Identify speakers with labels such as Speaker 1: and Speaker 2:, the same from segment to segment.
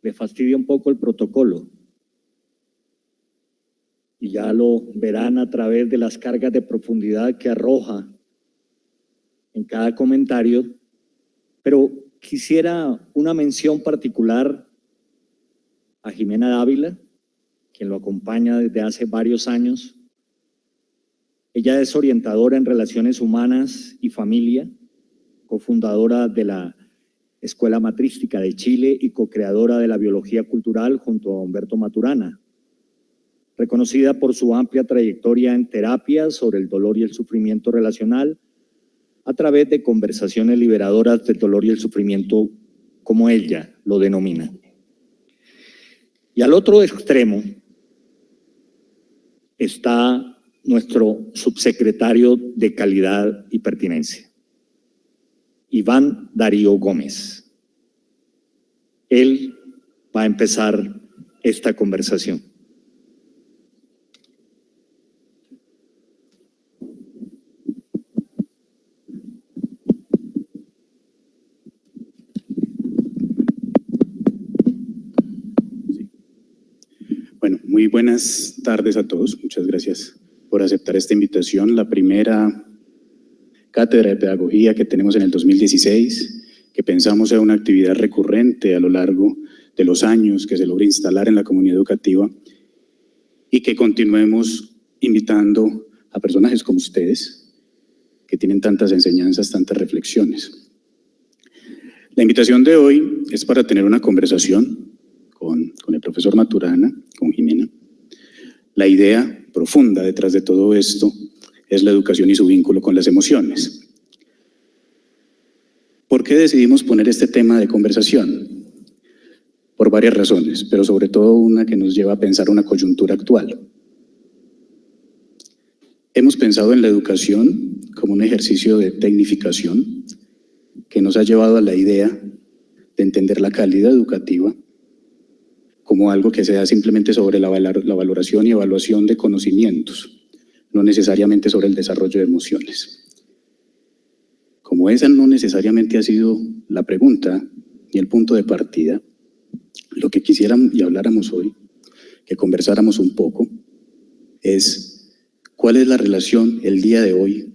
Speaker 1: le fastidia un poco el protocolo. Y ya lo verán a través de las cargas de profundidad que arroja en cada comentario. Pero quisiera una mención particular a Jimena Dávila, quien lo acompaña desde hace varios años. Ella es orientadora en Relaciones Humanas y Familia, cofundadora de la Escuela Matrística de Chile y co-creadora de la Biología Cultural junto a Humberto Maturana. Reconocida por su amplia trayectoria en terapias sobre el dolor y el sufrimiento relacional, a través de conversaciones liberadoras del dolor y el sufrimiento, como ella lo denomina. Y al otro extremo está nuestro subsecretario de Calidad y Pertinencia, Iván Darío Gómez. Él va a empezar esta conversación.
Speaker 2: Bueno, muy buenas tardes a todos. Muchas gracias por aceptar esta invitación. La primera cátedra de pedagogía que tenemos en el 2016, que pensamos sea una actividad recurrente a lo largo de los años, que se logre instalar en la comunidad educativa y que continuemos invitando a personajes como ustedes, que tienen tantas enseñanzas, tantas reflexiones. La invitación de hoy es para tener una conversación con el profesor Maturana, con Jimena. La idea profunda detrás de todo esto es la educación y su vínculo con las emociones. ¿Por qué decidimos poner este tema de conversación? Por varias razones, pero sobre todo una que nos lleva a pensar una coyuntura actual. Hemos pensado en la educación como un ejercicio de tecnificación que nos ha llevado a la idea de entender la calidad educativa como algo que se da simplemente sobre la valoración y evaluación de conocimientos, no necesariamente sobre el desarrollo de emociones. Como esa no necesariamente ha sido la pregunta ni el punto de partida, lo que quisiéramos y habláramos hoy, que conversáramos un poco, es cuál es la relación el día de hoy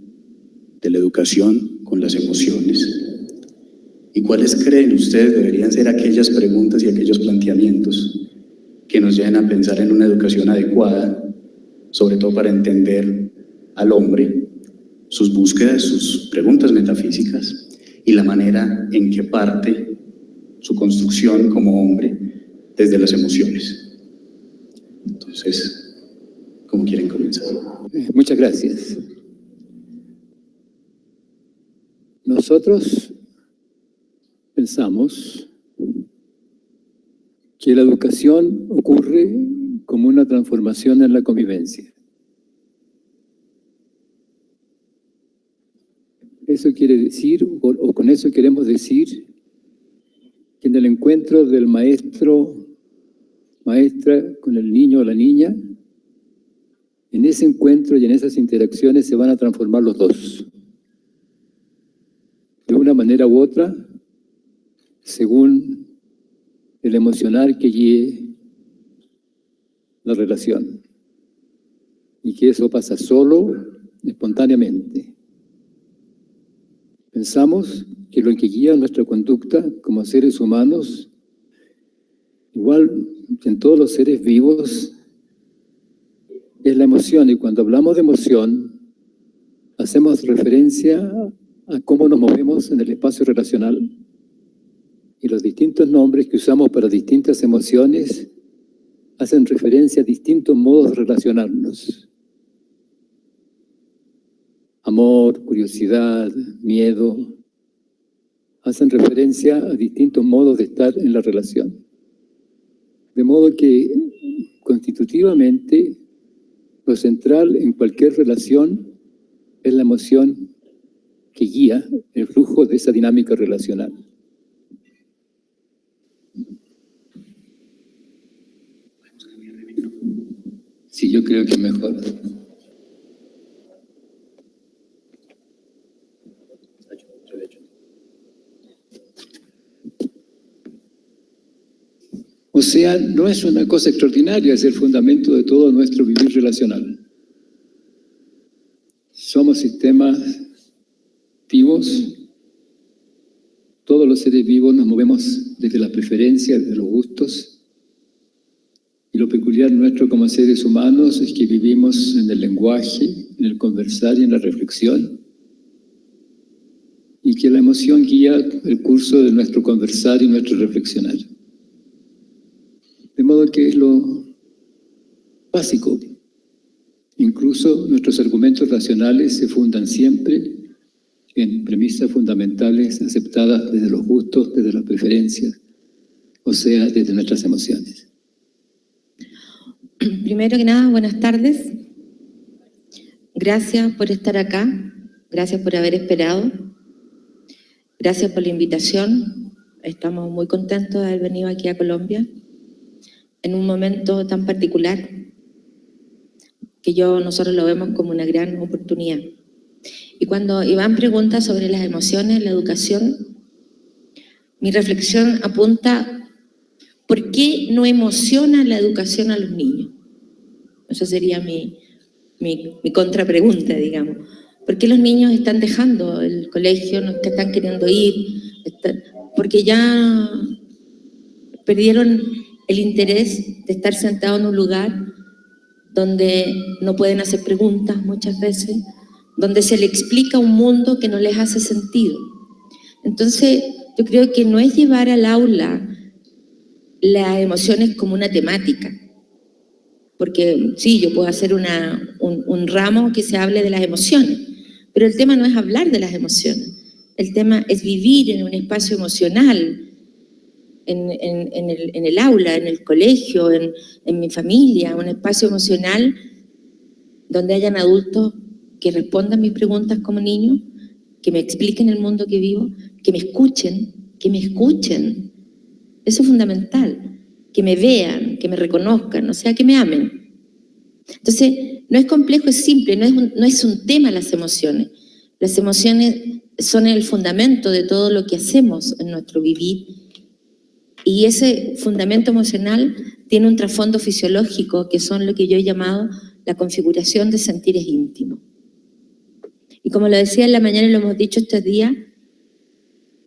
Speaker 2: de la educación con las emociones y cuáles creen ustedes deberían ser aquellas preguntas y aquellos planteamientos que nos lleven a pensar en una educación adecuada, sobre todo para entender al hombre, sus búsquedas, sus preguntas metafísicas y la manera en que parte su construcción como hombre desde las emociones. Entonces, ¿cómo quieren comenzar?
Speaker 3: Muchas gracias. Nosotros pensamos que la educación ocurre como una transformación en la convivencia. Eso quiere decir, o con eso queremos decir, que en el encuentro del maestro, maestra con el niño o la niña, en ese encuentro y en esas interacciones se van a transformar los dos. De una manera u otra, según el emocional que guíe la relación. Y que eso pasa solo, espontáneamente. Pensamos que lo que guía nuestra conducta como seres humanos, igual que en todos los seres vivos, es la emoción. Y cuando hablamos de emoción, hacemos referencia a cómo nos movemos en el espacio relacional. Y los distintos nombres que usamos para distintas emociones hacen referencia a distintos modos de relacionarnos. Amor, curiosidad, miedo, hacen referencia a distintos modos de estar en la relación. De modo que, constitutivamente, lo central en cualquier relación es la emoción que guía el flujo de esa dinámica relacional. Sí, yo creo que mejor. O sea, no es una cosa extraordinaria, es el fundamento de todo nuestro vivir relacional. Somos sistemas vivos. Todos los seres vivos nos movemos desde las preferencias, desde los gustos. Y lo peculiar nuestro como seres humanos es que vivimos en el lenguaje, en el conversar y en la reflexión. Y que la emoción guía el curso de nuestro conversar y nuestro reflexionar. De modo que es lo básico. Incluso nuestros argumentos racionales se fundan siempre en premisas fundamentales aceptadas desde los gustos, desde las preferencias, o sea, desde nuestras emociones.
Speaker 4: Primero que nada, buenas tardes. Gracias por estar acá, gracias por haber esperado, gracias por la invitación. Estamos muy contentos de haber venido aquí a Colombia en un momento tan particular que nosotros lo vemos como una gran oportunidad. Y cuando Iván pregunta sobre las emociones, la educación, mi reflexión apunta: ¿por qué no emociona la educación a los niños? Esa sería mi contrapregunta, digamos. ¿Por qué los niños están dejando el colegio, no están queriendo ir? Porque ya perdieron el interés de estar sentados en un lugar donde no pueden hacer preguntas muchas veces, donde se le explica un mundo que no les hace sentido. Entonces, yo creo que no es llevar al aula las emociones como una temática, porque sí, yo puedo hacer un ramo que se hable de las emociones, pero el tema no es hablar de las emociones, el tema es vivir en un espacio emocional, en el aula, en el colegio, en mi familia, un espacio emocional donde hayan adultos que respondan mis preguntas como niño, que me expliquen el mundo que vivo, que me escuchen. Eso es fundamental, que me vean, que me reconozcan, o sea, que me amen. Entonces, no es complejo, es simple, no es un tema las emociones. Las emociones son el fundamento de todo lo que hacemos en nuestro vivir. Y ese fundamento emocional tiene un trasfondo fisiológico, que son lo que yo he llamado la configuración de sentires íntimos. Y como lo decía en la mañana y lo hemos dicho estos días,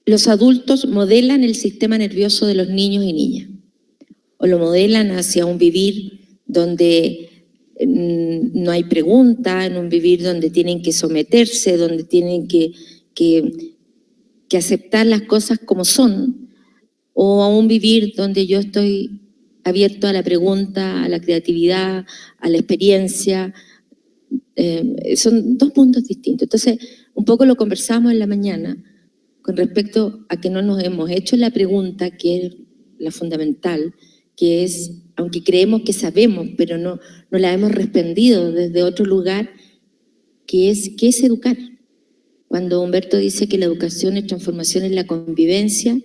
Speaker 4: los adultos modelan el sistema nervioso de los niños y niñas, o lo modelan hacia un vivir donde no hay pregunta, en un vivir donde tienen que someterse, donde tienen que aceptar las cosas como son, o a un vivir donde yo estoy abierto a la pregunta, a la creatividad, a la experiencia. Son dos mundos distintos. Entonces, un poco lo conversamos en la mañana con respecto a que no nos hemos hecho la pregunta que es la fundamental, que es, aunque creemos que sabemos, pero no la hemos respondido desde otro lugar, que es ¿qué es educar? Cuando Humberto dice que la educación es transformación en la convivencia,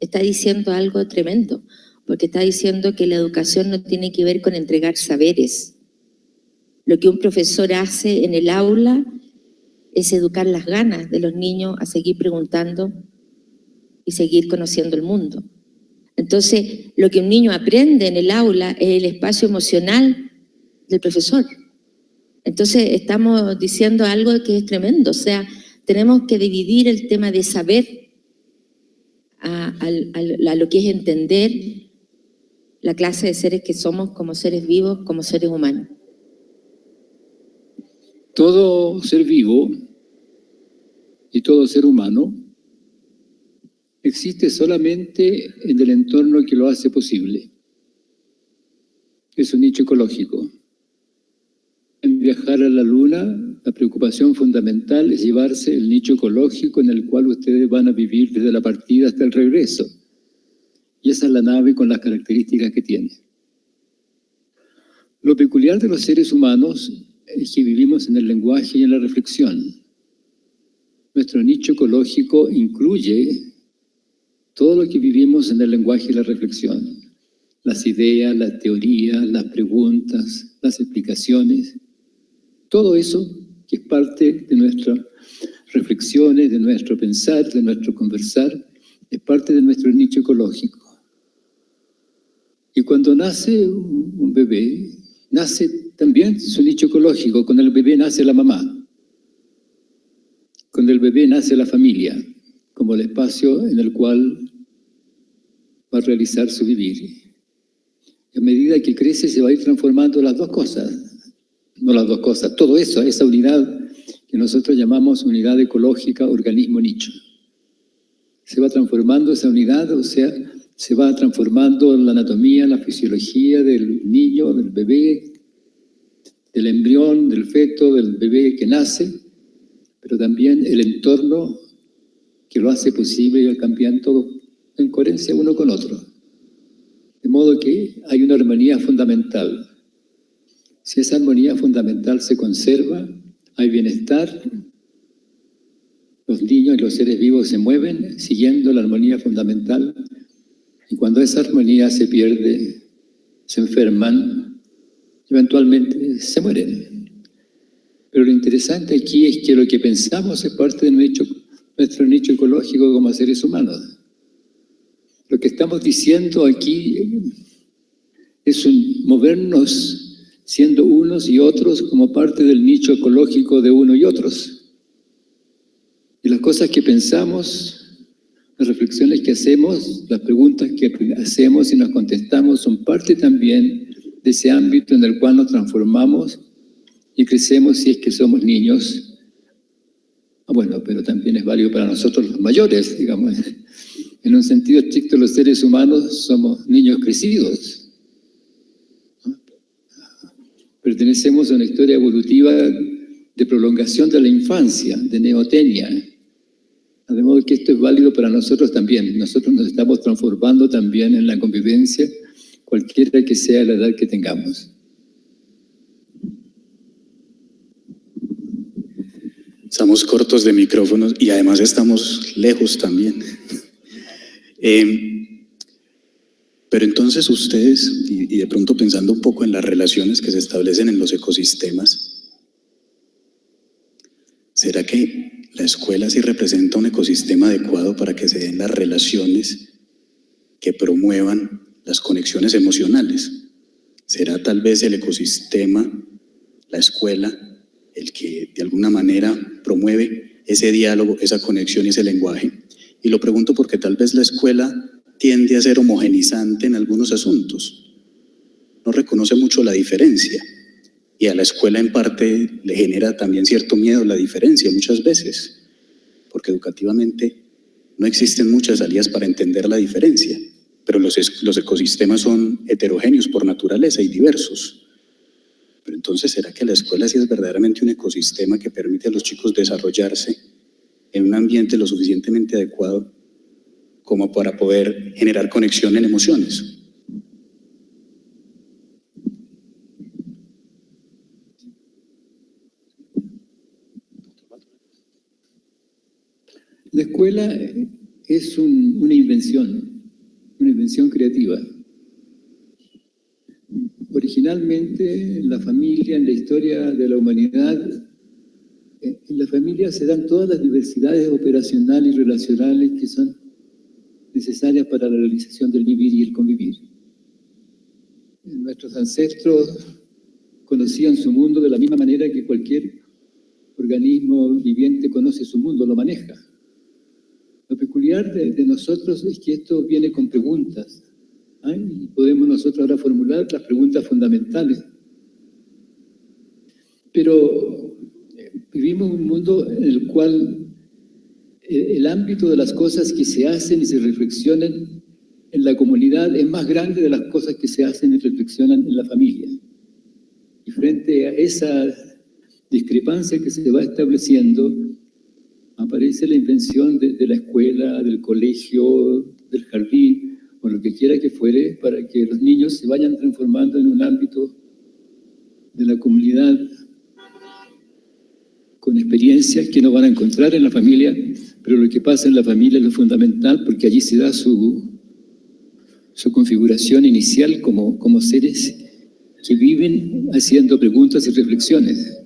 Speaker 4: está diciendo algo tremendo, porque está diciendo que la educación no tiene que ver con entregar saberes. Lo que un profesor hace en el aula es educar las ganas de los niños a seguir preguntando y seguir conociendo el mundo. Entonces, lo que un niño aprende en el aula es el espacio emocional del profesor. Entonces, estamos diciendo algo que es tremendo. O sea, tenemos que dividir el tema de saber a lo que es entender la clase de seres que somos como seres vivos, como seres humanos.
Speaker 3: Todo ser vivo y todo ser humano existe solamente en el entorno que lo hace posible. Es un nicho ecológico. En viajar a la Luna, la preocupación fundamental es llevarse el nicho ecológico en el cual ustedes van a vivir desde la partida hasta el regreso. Y esa es la nave con las características que tiene. Lo peculiar de los seres humanos es que vivimos en el lenguaje y en la reflexión. Nuestro nicho ecológico incluye todo lo que vivimos en el lenguaje y la reflexión. Las ideas, las teorías, las preguntas, las explicaciones. Todo eso que es parte de nuestras reflexiones, de nuestro pensar, de nuestro conversar, es parte de nuestro nicho ecológico. Y cuando nace un bebé, nace también su nicho ecológico. Con el bebé nace la mamá. Con el bebé nace la familia, como el espacio en el cual va a realizar su vivir. Y a medida que crece se va a ir transformando las dos cosas. No las dos cosas, todo eso, esa unidad que nosotros llamamos unidad ecológica, organismo nicho. Se va transformando esa unidad, o sea, se va transformando la anatomía, la fisiología del niño, del bebé, del embrión, del feto, del bebé que nace, pero también el entorno que lo hace posible y va cambiando en coherencia uno con otro. De modo que hay una armonía fundamental. Si esa armonía fundamental se conserva, hay bienestar, los niños y los seres vivos se mueven siguiendo la armonía fundamental, y cuando esa armonía se pierde, se enferman, eventualmente se mueren. Pero lo interesante aquí es que lo que pensamos es parte de nuestro nicho ecológico como seres humanos. Lo que estamos diciendo aquí es movernos siendo unos y otros como parte del nicho ecológico de uno y otros. Y las cosas que pensamos, las reflexiones que hacemos, las preguntas que hacemos y nos contestamos son parte también de ese ámbito en el cual nos transformamos y crecemos si es que somos niños. Bueno, pero también es válido para nosotros los mayores, digamos. En un sentido estricto, los seres humanos somos niños crecidos. Pertenecemos a una historia evolutiva de prolongación de la infancia, de neotenia. De modo que esto es válido para nosotros también. Nosotros nos estamos transformando también en la convivencia, cualquiera que sea la edad que tengamos.
Speaker 2: Estamos cortos de micrófonos y además estamos lejos también. Pero entonces ustedes, y de pronto pensando un poco en las relaciones que se establecen en los ecosistemas, ¿será que la escuela sí representa un ecosistema adecuado para que se den las relaciones que promuevan las conexiones emocionales? ¿Será tal vez el ecosistema, la escuela, el que de alguna manera promueve ese diálogo, esa conexión y ese lenguaje? Y lo pregunto porque tal vez la escuela tiende a ser homogenizante en algunos asuntos. No reconoce mucho la diferencia. Y a la escuela en parte le genera también cierto miedo la diferencia muchas veces, porque educativamente no existen muchas salidas para entender la diferencia, pero los ecosistemas son heterogéneos por naturaleza y diversos. Pero entonces, ¿será que la escuela sí es verdaderamente un ecosistema que permite a los chicos desarrollarse en un ambiente lo suficientemente adecuado como para poder generar conexión en emociones?
Speaker 3: La escuela es una invención creativa. Originalmente, en la familia, en la historia de la humanidad, en la familia se dan todas las diversidades operacionales y relacionales que son necesarias para la realización del vivir y el convivir. Nuestros ancestros conocían su mundo de la misma manera que cualquier organismo viviente conoce su mundo, lo maneja. Lo peculiar de nosotros es que esto viene con preguntas, y podemos nosotros ahora formular las preguntas fundamentales. Pero vivimos un mundo en el cual el ámbito de las cosas que se hacen y se reflexionan en la comunidad es más grande de las cosas que se hacen y reflexionan en la familia. Y frente a esa discrepancia que se va estableciendo, aparece la invención de la escuela, del colegio, del jardín, o lo que quiera que fuere, para que los niños se vayan transformando en un ámbito de la comunidad con experiencias que no van a encontrar en la familia, pero lo que pasa en la familia es lo fundamental, porque allí se da su configuración inicial como seres que viven haciendo preguntas y reflexiones.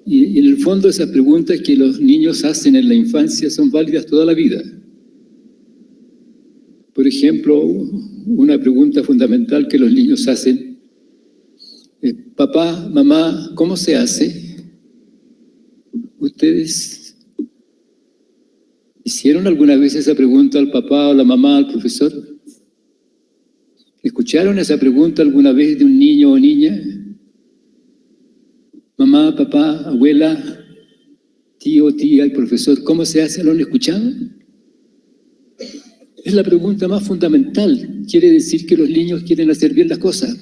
Speaker 3: Y en el fondo esas preguntas que los niños hacen en la infancia son válidas toda la vida. Por ejemplo, una pregunta fundamental que los niños hacen es: papá, mamá, ¿cómo se hace? ¿Ustedes hicieron alguna vez esa pregunta al papá o la mamá, al profesor? ¿Escucharon esa pregunta alguna vez de un niño o niña? Mamá, papá, abuela, tío, tía, el profesor, ¿cómo se hace? ¿Lo han escuchado? Es la pregunta más fundamental. Quiere decir que los niños quieren hacer bien las cosas.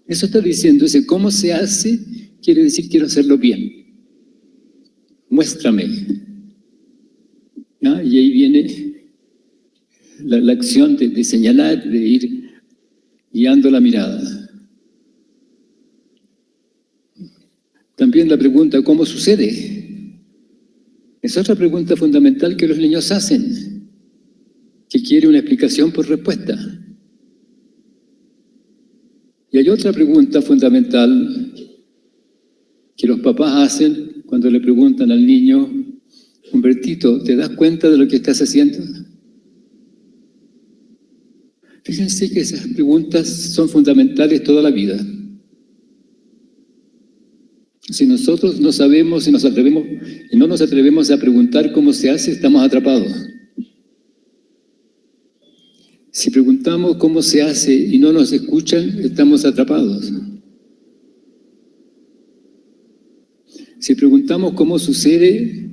Speaker 3: Eso está diciendo, ese cómo se hace, quiere decir quiero hacerlo bien. Muéstrame. ¿Ah? Y ahí viene la acción de señalar, de ir guiando la mirada. También la pregunta, ¿cómo sucede? Es otra pregunta fundamental que los niños hacen, que quiere una explicación por respuesta. Y hay otra pregunta fundamental que los papás hacen cuando le preguntan al niño: Humbertito, ¿te das cuenta de lo que estás haciendo? Fíjense que esas preguntas son fundamentales toda la vida. Si nosotros no sabemos y no nos atrevemos a preguntar cómo se hace, estamos atrapados. Si preguntamos cómo se hace y no nos escuchan, estamos atrapados. Si preguntamos cómo sucede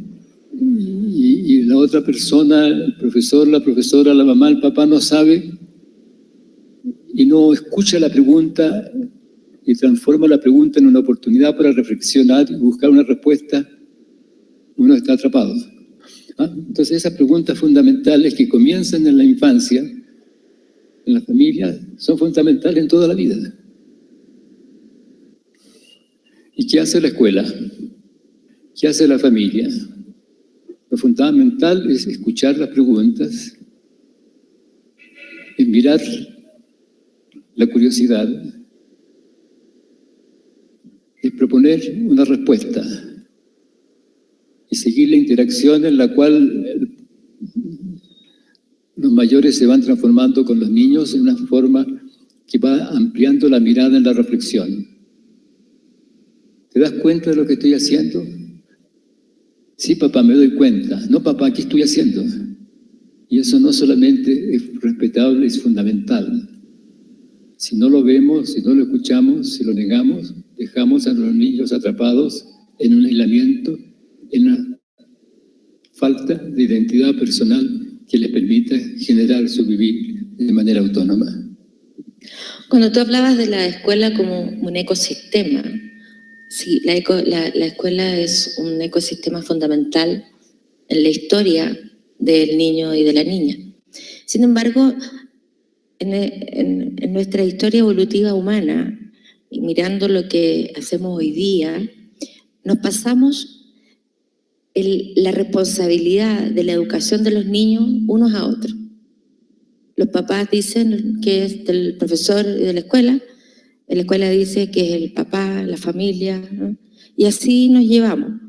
Speaker 3: y la otra persona, el profesor, la profesora, la mamá, el papá no sabe y no escucha la pregunta y transforma la pregunta en una oportunidad para reflexionar y buscar una respuesta, uno está atrapado. Entonces esas preguntas fundamentales que comienzan en la infancia, en la familia, son fundamentales en toda la vida. ¿Y qué hace la escuela? ¿Qué hace la familia? Lo fundamental es escuchar las preguntas, es mirar la curiosidad, es proponer una respuesta y seguir la interacción en la cual los mayores se van transformando con los niños en una forma que va ampliando la mirada en la reflexión. ¿Te das cuenta de lo que estoy haciendo? Sí, papá, me doy cuenta. No, papá, ¿qué estoy haciendo? Y eso no solamente es respetable, es fundamental. Si no lo vemos, si no lo escuchamos, si lo negamos, dejamos a los niños atrapados en un aislamiento, en una falta de identidad personal que les permita generar su vivir de manera autónoma.
Speaker 4: Cuando tú hablabas de la escuela como un ecosistema, sí, la escuela es un ecosistema fundamental en la historia del niño y de la niña. Sin embargo, en nuestra historia evolutiva humana, y mirando lo que hacemos hoy día, nos pasamos la responsabilidad de la educación de los niños unos a otros. Los papás dicen que es del profesor y de la escuela dice que es el papá, la familia, ¿no? Y así nos llevamos.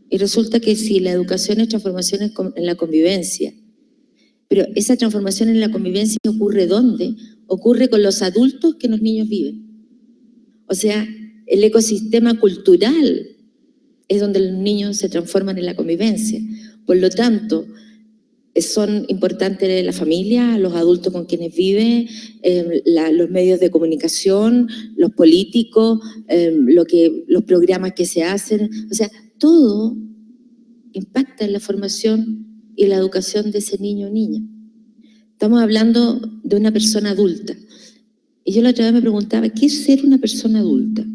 Speaker 4: Y resulta que si la educación es transformación en la convivencia, pero esa transformación en la convivencia ocurre ¿dónde? Ocurre con los adultos que los niños viven. O sea, el ecosistema cultural es donde los niños se transforman en la convivencia. Por lo tanto, son importantes la familia, los adultos con quienes viven, los medios de comunicación, los políticos, los programas que se hacen. O sea, todo impacta en la formación y la educación de ese niño o niña. Estamos hablando de una persona adulta. Y yo la otra vez me preguntaba, ¿qué es ser una persona adulta?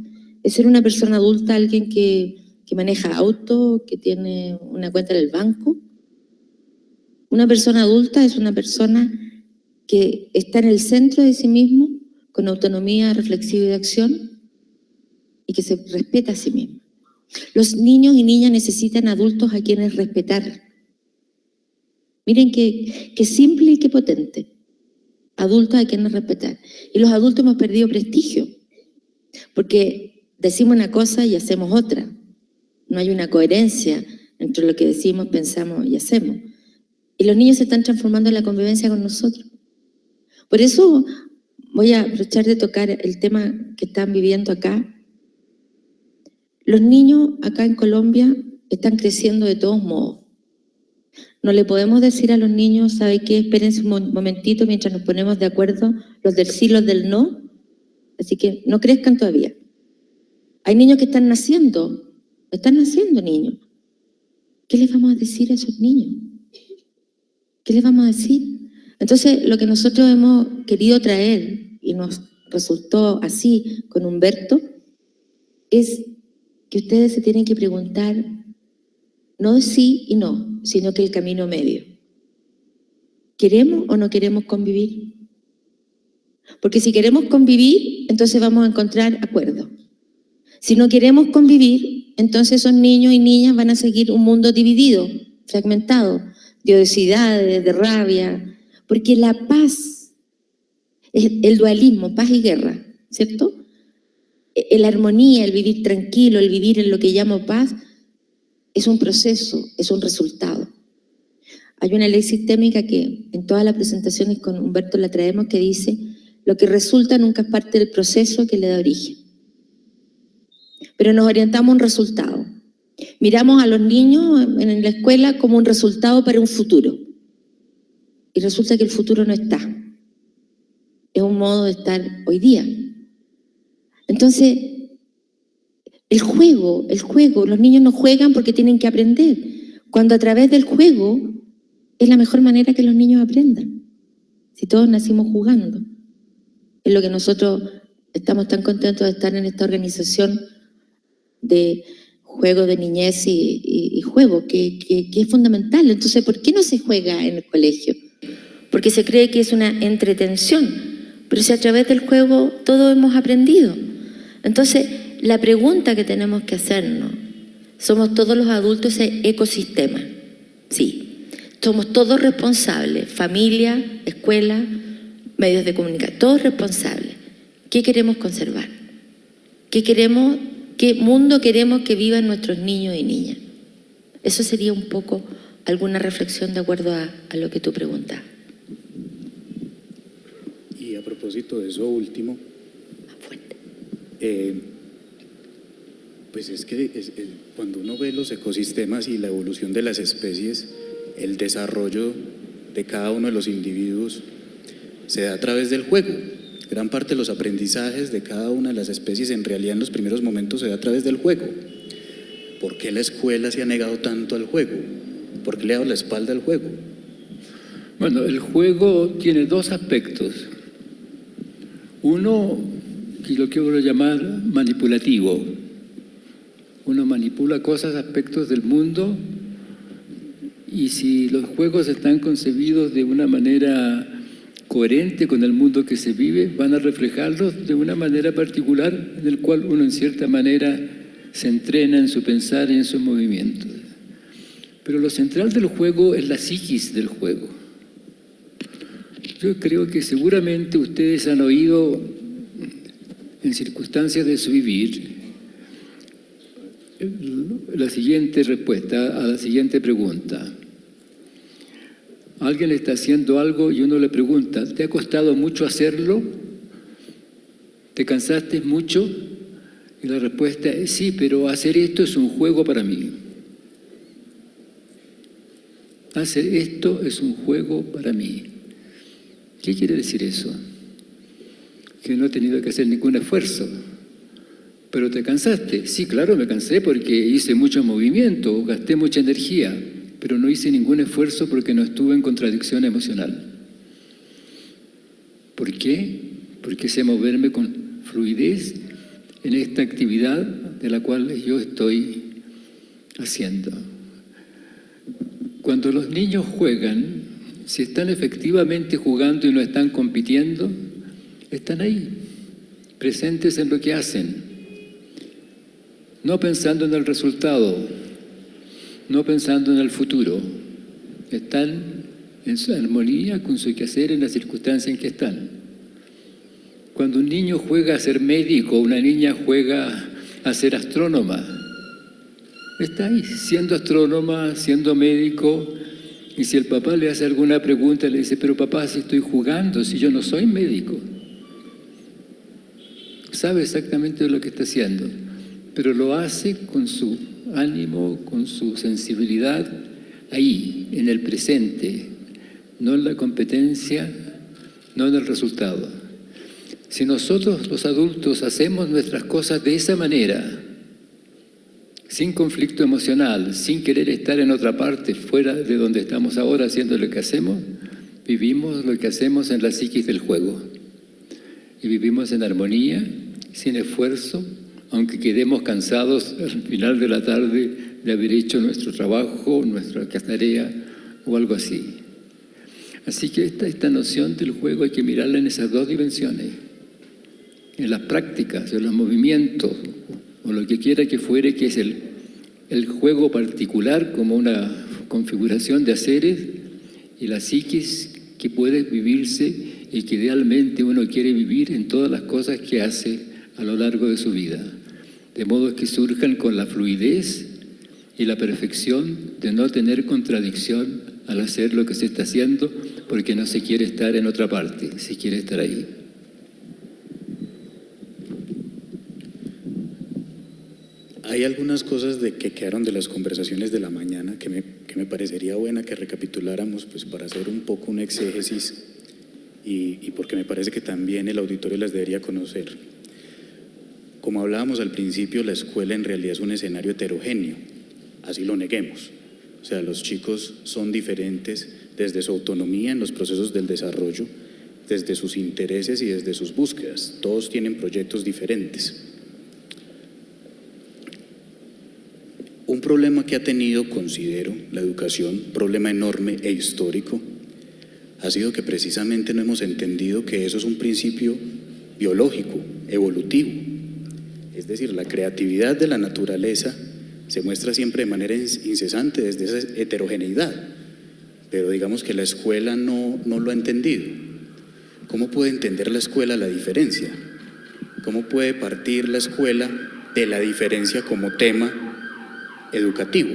Speaker 4: ¿Es ser una persona adulta alguien que maneja auto, que tiene una cuenta en el banco? Una persona adulta es una persona que está en el centro de sí mismo, con autonomía reflexiva y de acción, y que se respeta a sí mismo. Los niños y niñas necesitan adultos a quienes respetar. Miren qué simple y qué potente. Adultos a quienes respetar. Y los adultos hemos perdido prestigio, porque decimos una cosa y hacemos otra. No hay una coherencia entre lo que decimos, pensamos y hacemos. Y los niños se están transformando en la convivencia con nosotros. Por eso voy a aprovechar de tocar el tema que están viviendo acá. Los niños acá en Colombia están creciendo de todos modos. No le podemos decir a los niños, ¿sabe qué? Espérense un momentito mientras nos ponemos de acuerdo los del sí, los del no. Así que no crezcan todavía. Hay niños que están naciendo niños. ¿Qué les vamos a decir a esos niños? ¿Qué les vamos a decir? Entonces, lo que nosotros hemos querido traer, y nos resultó así con Humberto, es que ustedes se tienen que preguntar no sí y no, sino que el camino medio. ¿Queremos o no queremos convivir? Porque si queremos convivir, entonces vamos a encontrar acuerdos. Si no queremos convivir, entonces esos niños y niñas van a seguir un mundo dividido, fragmentado, de odiosidades, de rabia, porque la paz, es el dualismo, paz y guerra, ¿cierto? La armonía, el vivir tranquilo, el vivir en lo que llamo paz, es un proceso, es un resultado. Hay una ley sistémica que en todas las presentaciones con Humberto la traemos que dice: lo que resulta nunca es parte del proceso que le da origen. Pero nos orientamos a un resultado. Miramos a los niños en la escuela como un resultado para un futuro. Y resulta que el futuro no está. Es un modo de estar hoy día. Entonces, el juego, los niños no juegan porque tienen que aprender. Cuando a través del juego es la mejor manera que los niños aprendan. Si todos nacimos jugando. Es lo que nosotros estamos tan contentos de estar en esta organización de juego de niñez y juego, que es fundamental. Entonces, ¿por qué no se juega en el colegio? Porque se cree que es una entretención, pero si a través del juego todos hemos aprendido. Entonces, la pregunta que tenemos que hacernos, ¿somos todos los adultos ese ecosistema? Sí. Somos todos responsables, familia, escuela, medios de comunicación, todos responsables. ¿Qué queremos conservar? ¿Qué mundo queremos que vivan nuestros niños y niñas? Eso sería un poco alguna reflexión de acuerdo a lo que tú preguntas.
Speaker 2: Y a propósito de eso último, pues es que cuando uno ve los ecosistemas y la evolución de las especies, el desarrollo de cada uno de los individuos se da a través del juego. Gran parte de los aprendizajes de cada una de las especies en realidad en los primeros momentos se da a través del juego. ¿Por qué la escuela se ha negado tanto al juego? ¿Por qué le ha dado la espalda al juego?
Speaker 3: Bueno, el juego tiene dos aspectos. Uno, que lo quiero llamar manipulativo. Uno manipula cosas, aspectos del mundo, y si los juegos están concebidos de una manera coherente con el mundo que se vive, van a reflejarlos de una manera particular en el cual uno en cierta manera se entrena en su pensar y en sus movimientos. Pero lo central del juego es la psiquis del juego. Yo creo que seguramente ustedes han oído en circunstancias de su vivir la siguiente respuesta a la siguiente pregunta. Alguien está haciendo algo y uno le pregunta: ¿te ha costado mucho hacerlo? ¿Te cansaste mucho? Y la respuesta es sí, pero hacer esto es un juego para mí. Hacer esto es un juego para mí. ¿Qué quiere decir eso? Que no he tenido que hacer ningún esfuerzo. ¿Pero te cansaste? Sí, claro, me cansé porque hice mucho movimiento, gasté mucha energía, pero no hice ningún esfuerzo porque no estuve en contradicción emocional. ¿Por qué? Porque sé moverme con fluidez en esta actividad de la cual yo estoy haciendo. Cuando los niños juegan, si están efectivamente jugando y no están compitiendo, están ahí, presentes en lo que hacen. No pensando en el resultado, no pensando en el futuro. Están en su armonía con su quehacer en la circunstancia en que están. Cuando un niño juega a ser médico, una niña juega a ser astrónoma, está ahí, siendo astrónoma, siendo médico, Y si el papá le hace alguna pregunta, le dice, pero papá, si estoy jugando, si yo no soy médico. Sabe exactamente lo que está haciendo, pero lo hace con su ánimo, con su sensibilidad, ahí, en el presente, no en la competencia, no en el resultado. Si nosotros los adultos hacemos nuestras cosas de esa manera, sin conflicto emocional, sin querer estar en otra parte, fuera de donde estamos ahora haciendo lo que hacemos, vivimos lo que hacemos en la psiquis del juego. Y vivimos en armonía, sin esfuerzo, aunque quedemos cansados al final de la tarde de haber hecho nuestro trabajo, nuestra tarea o algo así. Así que esta noción del juego hay que mirarla en esas dos dimensiones, en las prácticas, en los movimientos, o lo que quiera que fuere, que es el juego particular como una configuración de haceres, y la psiquis que puede vivirse y que idealmente uno quiere vivir en todas las cosas que hace a lo largo de su vida, de modo que surjan con la fluidez y la perfección de no tener contradicción al hacer lo que se está haciendo, porque no se quiere estar en otra parte, se quiere estar ahí.
Speaker 2: Hay algunas cosas que quedaron de las conversaciones de la mañana que me parecería buena que recapituláramos, pues para hacer un poco un exégesis y porque me parece que también el auditorio las debería conocer. Como hablábamos al principio, la escuela en realidad es un escenario heterogéneo, así lo neguemos. O sea, los chicos son diferentes desde su autonomía en los procesos del desarrollo, desde sus intereses y desde sus búsquedas. Todos tienen proyectos diferentes. Un problema que ha tenido, considero, la educación, problema enorme e histórico, ha sido que precisamente no hemos entendido que eso es un principio biológico, evolutivo. Es decir, la creatividad de la naturaleza se muestra siempre de manera incesante desde esa heterogeneidad, pero digamos que la escuela no lo ha entendido. ¿Cómo puede entender la escuela la diferencia? ¿Cómo puede partir la escuela de la diferencia como tema educativo,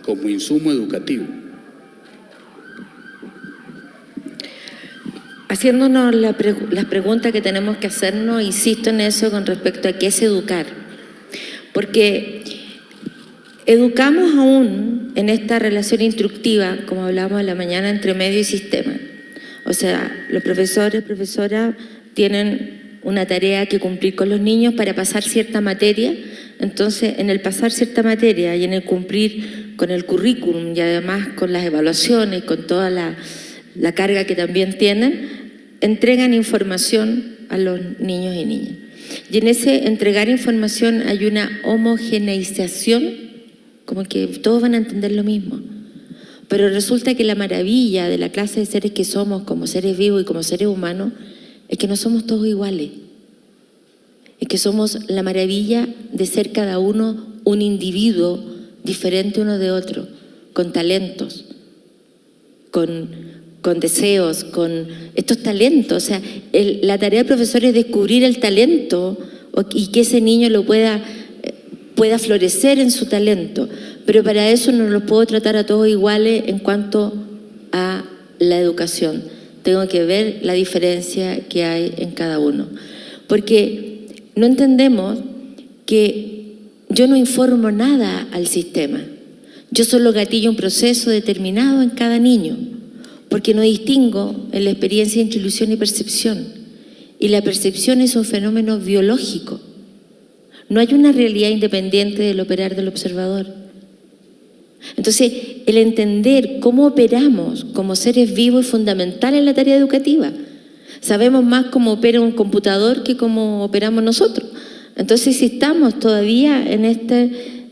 Speaker 2: como insumo educativo?
Speaker 4: Haciéndonos las preguntas que tenemos que hacernos, insisto en eso con respecto a qué es educar. Porque educamos aún en esta relación instructiva, como hablábamos en la mañana, entre medio y sistema. O sea, los profesores, profesoras tienen una tarea que cumplir con los niños para pasar cierta materia. Entonces, en el pasar cierta materia y en el cumplir con el currículum y además con las evaluaciones, con toda la carga que también tienen, entregan información a los niños y niñas. Y en ese entregar información hay una homogeneización, como que todos van a entender lo mismo. Pero resulta que la maravilla de la clase de seres que somos como seres vivos y como seres humanos es que no somos todos iguales. Es que somos la maravilla de ser cada uno un individuo diferente uno de otro, con talentos, con deseos, con estos talentos. O sea, la tarea del profesor es descubrir el talento y que ese niño lo pueda florecer en su talento. Pero para eso no los puedo tratar a todos iguales en cuanto a la educación. Tengo que ver la diferencia que hay en cada uno. Porque no entendemos que yo no informo nada al sistema. Yo solo gatillo un proceso determinado en cada niño, porque no distingo en la experiencia entre ilusión y percepción. Y la percepción es un fenómeno biológico. No hay una realidad independiente del operar del observador. Entonces, el entender cómo operamos como seres vivos es fundamental en la tarea educativa. Sabemos más cómo opera un computador que cómo operamos nosotros. Entonces, si estamos todavía en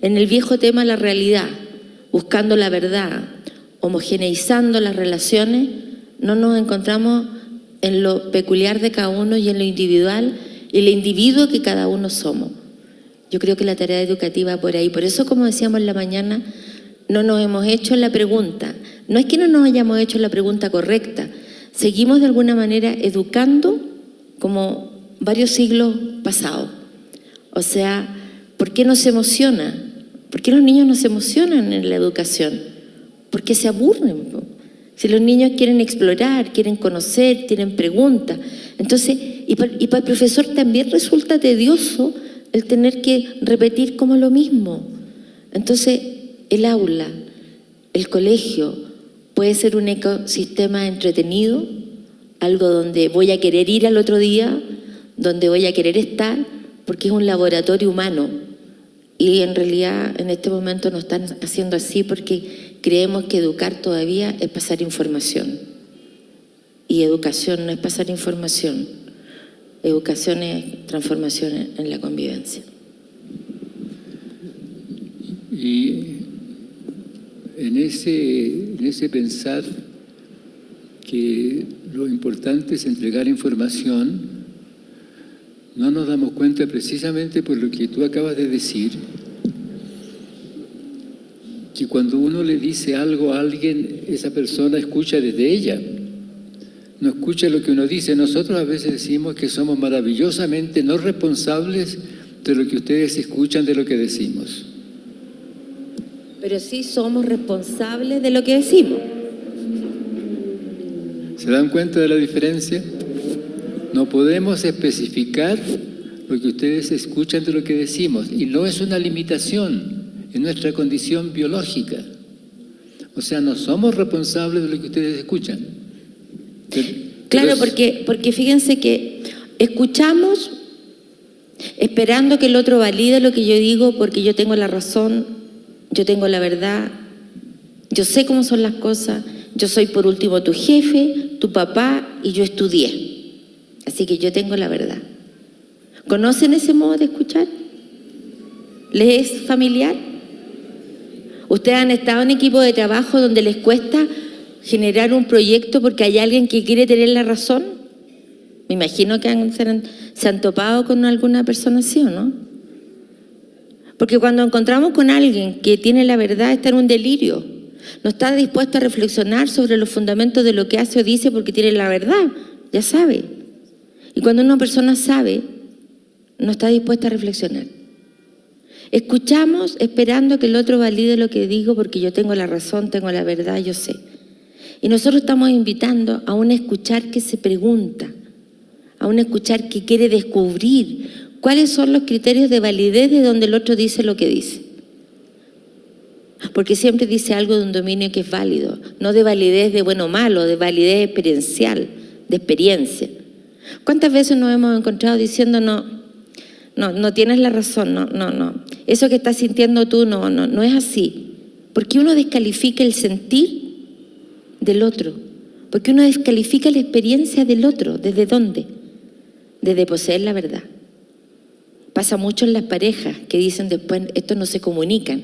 Speaker 4: el viejo tema de la realidad, buscando la verdad, homogeneizando las relaciones, no nos encontramos en lo peculiar de cada uno y en lo individual y el individuo que cada uno somos. Yo creo que la tarea educativa por ahí. Por eso, como decíamos en la mañana, no nos hemos hecho la pregunta. No es que no nos hayamos hecho la pregunta correcta. Seguimos de alguna manera educando como varios siglos pasados. O sea, ¿por qué nos emociona? ¿Por qué los niños no se emocionan en la educación? Porque se aburren. Si los niños quieren explorar, quieren conocer, tienen preguntas. Entonces, y para el profesor también resulta tedioso el tener que repetir como lo mismo. Entonces, el aula, el colegio, puede ser un ecosistema entretenido, algo donde voy a querer ir al otro día, donde voy a querer estar, porque es un laboratorio humano. Y en realidad en este momento no están haciendo así porque creemos que educar todavía es pasar información. Y educación no es pasar información. Educación es transformación en la convivencia.
Speaker 3: Y en ese pensar que lo importante es entregar información, no nos damos cuenta precisamente por lo que tú acabas de decir, que cuando uno le dice algo a alguien, esa persona escucha desde ella, no escucha lo que uno dice. Nosotros a veces decimos que somos maravillosamente no responsables de lo que ustedes escuchan de lo que decimos.
Speaker 4: Pero sí somos responsables de lo que decimos.
Speaker 3: ¿Se dan cuenta de la diferencia? No podemos especificar lo que ustedes escuchan de lo que decimos, y no es una limitación en nuestra condición biológica. O sea, no somos responsables de lo que ustedes escuchan.
Speaker 4: Claro, porque fíjense que escuchamos esperando que el otro valide lo que yo digo porque yo tengo la razón, yo tengo la verdad, yo sé cómo son las cosas, yo soy por último tu jefe, tu papá y yo estudié. Así que yo tengo la verdad. ¿Conocen ese modo de escuchar? ¿Les es familiar? ¿Ustedes han estado en equipo de trabajo donde les cuesta generar un proyecto porque hay alguien que quiere tener la razón? Me imagino que se han topado con alguna persona así, ¿o no? Porque cuando encontramos con alguien que tiene la verdad, está en un delirio. No está dispuesto a reflexionar sobre los fundamentos de lo que hace o dice porque tiene la verdad, ya sabe. Y cuando una persona sabe, no está dispuesta a reflexionar. Escuchamos esperando que el otro valide lo que digo porque yo tengo la razón, tengo la verdad, yo sé. Y nosotros estamos invitando a un escuchar que se pregunta, a un escuchar que quiere descubrir cuáles son los criterios de validez de donde el otro dice lo que dice. Porque siempre dice algo de un dominio que es válido, no de validez de bueno o malo, de validez experiencial, de experiencia. ¿Cuántas veces nos hemos encontrado diciendo no tienes la razón, no, eso que estás sintiendo tú no es así? Porque uno descalifica el sentir del otro, porque uno descalifica la experiencia del otro. ¿Desde dónde? Desde poseer la verdad. Pasa mucho en las parejas que dicen después, estos no se comunican.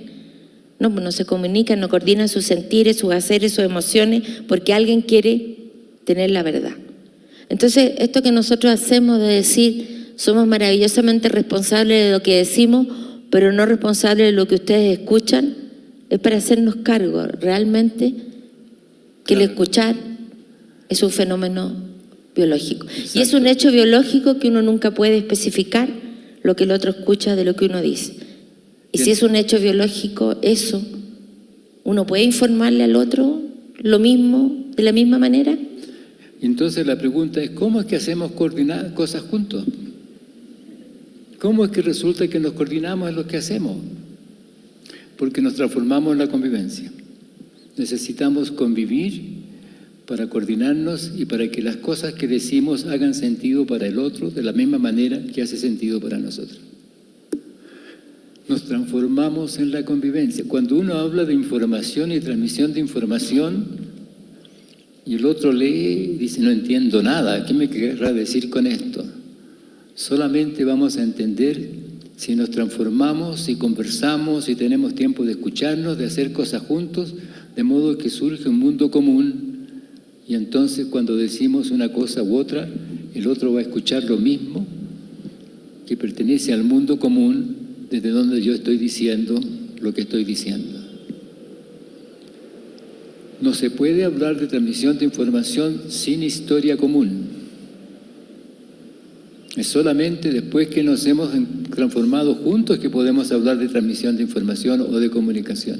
Speaker 4: No se comunican, no coordinan sus sentires, sus haceres, sus emociones, porque alguien quiere tener la verdad. Entonces, esto que nosotros hacemos de decir, somos maravillosamente responsables de lo que decimos, pero no responsables de lo que ustedes escuchan, es para hacernos cargo realmente que el escuchar es un fenómeno biológico. Exacto. Y es un hecho biológico que uno nunca puede especificar lo que el otro escucha de lo que uno dice. Y si es un hecho biológico, eso, ¿uno puede informarle al otro lo mismo, de la misma manera?
Speaker 3: Entonces la pregunta es, ¿cómo es que hacemos coordinar cosas juntos? ¿Cómo es que resulta que nos coordinamos en lo que hacemos? Porque nos transformamos en la convivencia. Necesitamos convivir para coordinarnos y para que las cosas que decimos hagan sentido para el otro de la misma manera que hace sentido para nosotros. Nos transformamos en la convivencia. Cuando uno habla de información y transmisión de información y el otro lee y dice, no entiendo nada, ¿qué me querrá decir con esto? Solamente vamos a entender si nos transformamos, si conversamos, si tenemos tiempo de escucharnos, de hacer cosas juntos, de modo que surge un mundo común. Y entonces cuando decimos una cosa u otra, el otro va a escuchar lo mismo, que pertenece al mundo común, desde donde yo estoy diciendo lo que estoy diciendo. No se puede hablar de transmisión de información sin historia común. Es solamente después que nos hemos transformado juntos que podemos hablar de transmisión de información o de comunicación.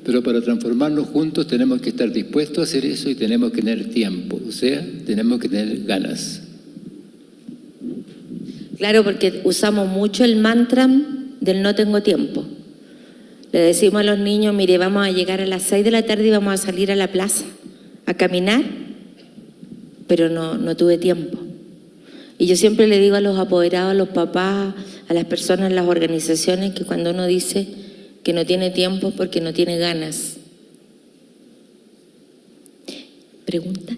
Speaker 3: pero para transformarnos juntos tenemos que estar dispuestos a hacer eso y tenemos que tener tiempo, o sea, tenemos que tener ganas.
Speaker 4: Claro, porque usamos mucho el mantra del no tengo tiempo. Le decimos a los niños, mire, vamos a llegar a las 6 de la tarde y vamos a salir a la plaza a caminar, pero no tuve tiempo. Y yo siempre le digo a los apoderados, a los papás, a las personas, a las organizaciones, que cuando uno dice que no tiene tiempo es porque no tiene ganas. ¿Pregunta?